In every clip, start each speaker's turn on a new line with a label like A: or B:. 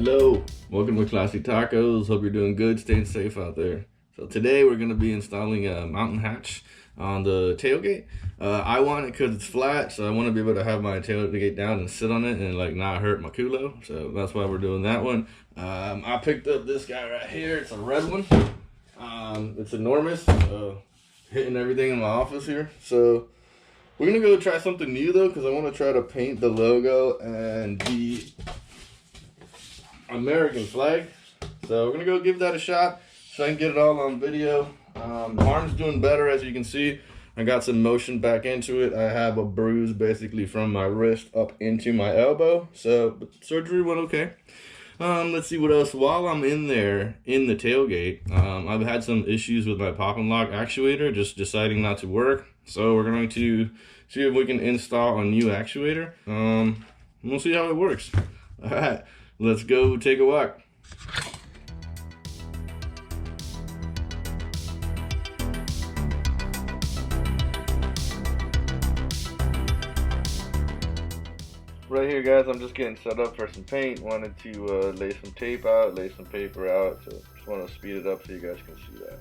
A: Hello, welcome to Classic Tacos. Hope you're doing good, staying safe out there. So today we're going to be installing a mountain hatch on the tailgate. I want it because it's flat, so I want to be able to have my tailgate down and sit on it and like not hurt my culo. So that's why we're doing that one. I picked up this guy right here. It's a red one. It's enormous, hitting everything in my office here. So we're going to go try something new though, because I want to try to paint the logo and the American flag. So we're gonna go give that a shot so I can get it all on video. Arm's doing better, as you can see. I got some motion back into it. I have a bruise basically from my wrist up into my elbow, so but surgery went okay. Let's see what else. While I'm in there in the tailgate, I've had some issues with my pop and lock actuator just deciding not to work, so we're going to see if we can install a new actuator. We'll see how it works. All right, let's go take a walk. Right here, guys, I'm just getting set up for some paint. Wanted to lay some tape out, lay some paper out, so just want to speed it up so you guys can see that.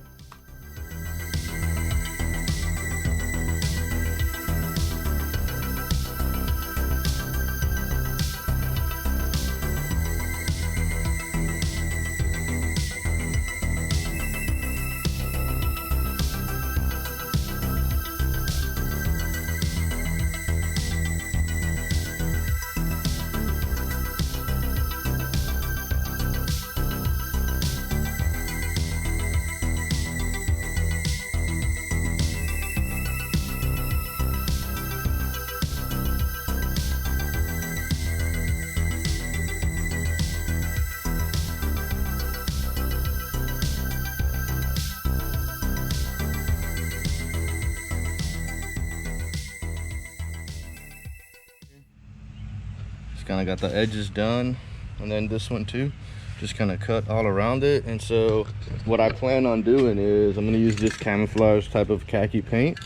A: Kind of got the edges done, and then this one too, just kind of cut all around it. And so what I plan on doing is I'm going to use this camouflage type of khaki paint.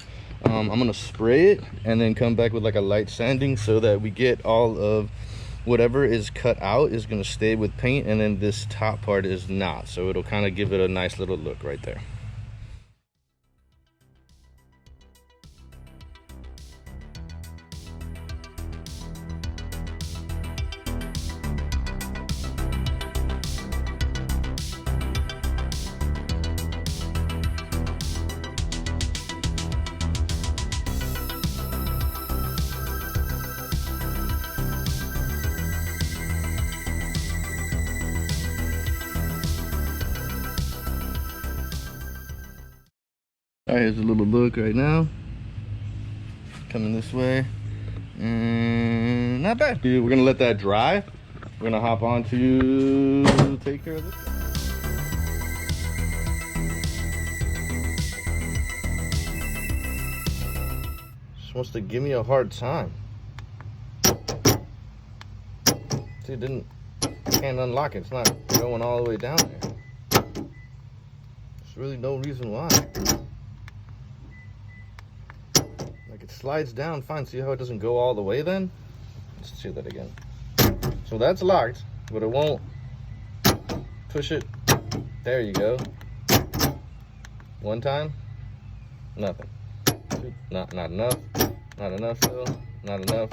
A: I'm going to spray it and then come back with like a light sanding so that we get all of whatever is cut out is going to stay with paint, and then this top part is not, so it'll kind of give it a nice little look right there. All right, here's a little look right now. Coming this way, and not bad. Dude, we're gonna let that dry. We're gonna hop on to take care of this. Just wants to give me a hard time. See, can't unlock it. It's not going all the way down there. There's really no reason why. It slides down fine. See how it doesn't go all the way then? Let's see that again. So that's locked, but it won't push it. There you go. One time, nothing. Not enough. Not enough still. Not enough.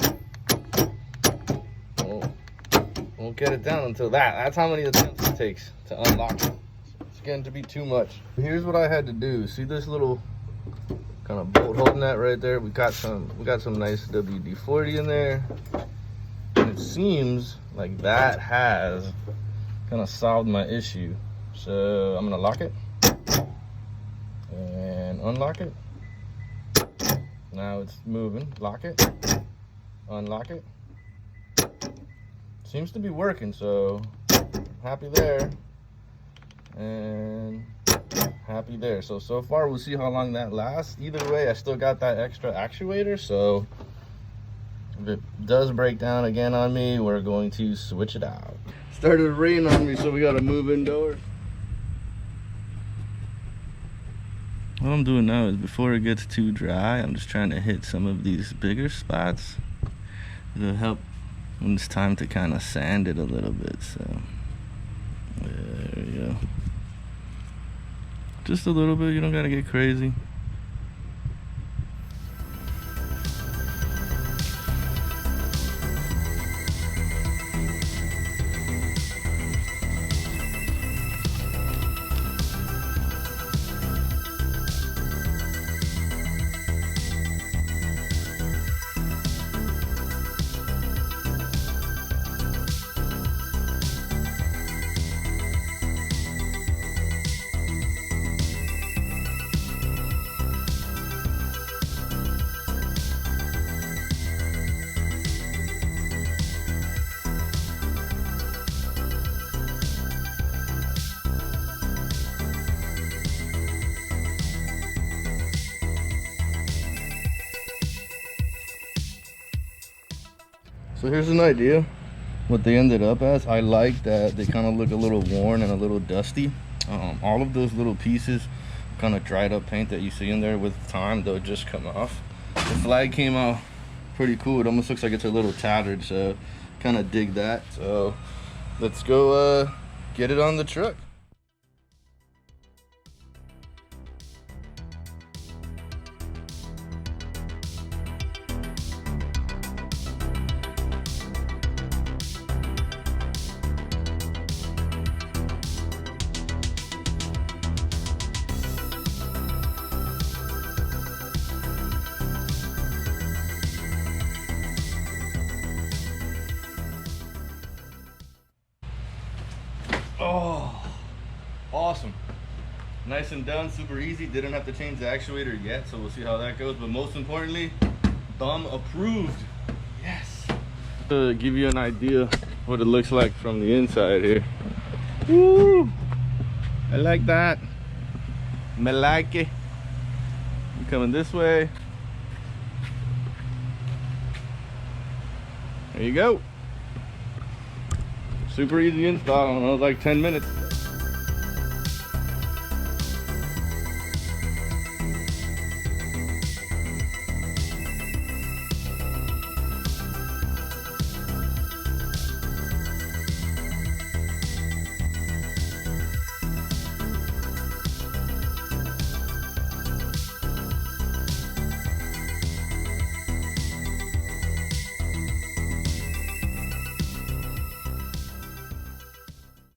A: Won't get it down until that. That's how many attempts it takes to unlock it. It's getting to be too much. Here's what I had to do. See this little kind of bolt holding that right there? We got some nice WD-40 in there, and it seems like that has kind of solved my issue. So I'm gonna lock it and unlock it. Now it's moving. Lock it, unlock it. Seems to be working, so happy there and happy there. So far we'll see how long that lasts. Either way, I still got that extra actuator, so if it does break down again on me, we're going to switch it out. Started to rain on me, so we got to move indoors. What I'm doing now is, before it gets too dry, I'm just trying to hit some of these bigger spots. It'll help when it's time to kind of sand it a little bit. So There we go. Just a little bit, you don't gotta get crazy. So here's an idea what they ended up as. I like that they kind of look a little worn and a little dusty. All of those little pieces, kind of dried up paint that you see in there, with time they'll just come off. The flag came out pretty cool. It almost looks like it's a little tattered, so kind of dig that. So let's go get it on the truck. Oh, awesome. Nice and done, super easy. Didn't have to change the actuator yet, so we'll see how that goes. But most importantly, thumb approved. Yes. To give you an idea what it looks like from the inside here. Woo! I like that. Me like it. I'm coming this way. There you go. Super easy install. It was like 10 minutes.